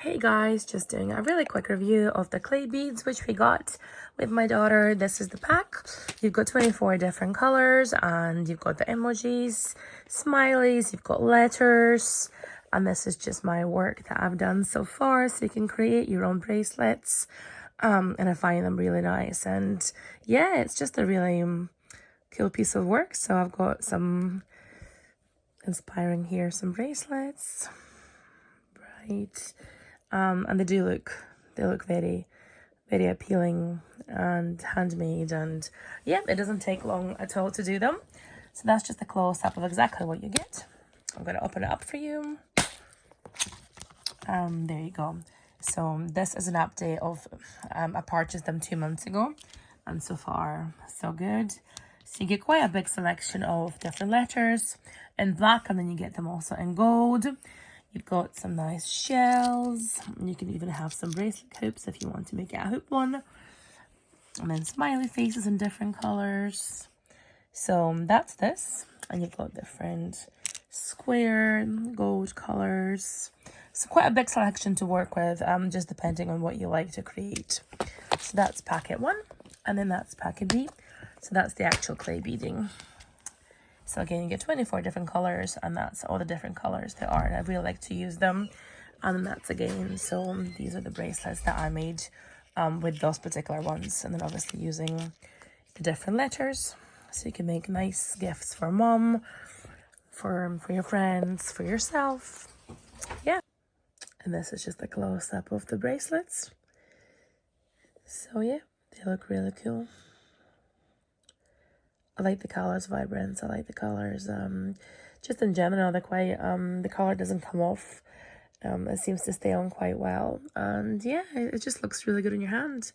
Hey guys, just doing a really quick review of the clay beads which we got with my daughter. This is the pack. You've got 24 different colors and you've got the emojis, smileys, you've got letters, and this is just my work that I've done so far, so you can create your own bracelets. And I find them really nice, and yeah, it's just a really cool piece of work. So I've got some inspiring here, some bracelets, right? And they look very, very appealing and handmade, and yeah, it doesn't take long at all to do them. So that's just a close-up of exactly what you get. I'm going to open it up for you. There you go. So this is an update of, I purchased them 2 months ago, and so far, so good. So you get quite a big selection of different letters in black, and then you get them also in gold. You've got some nice shells. You can even have some bracelet hoops if you want to make it a hoop one. And then smiley faces in different colors. So that's this. And you've got different square gold colors. So quite a big selection to work with, just depending on what you like to create. So that's packet 1. And then that's packet B. So that's the actual clay beading. So again, you get 24 different colors, and that's all the different colors there are, and I really like to use them. And then that's again, so these are the bracelets that I made with those particular ones, and then obviously using the different letters, so you can make nice gifts for mom, for your friends, for yourself. Yeah. And this is just a close-up of the bracelets. So yeah, they look really cool. I like the colors vibrance. I like the colors, just in general, they're quite, the color doesn't come off. It seems to stay on quite well. And yeah, it just looks really good in your hand.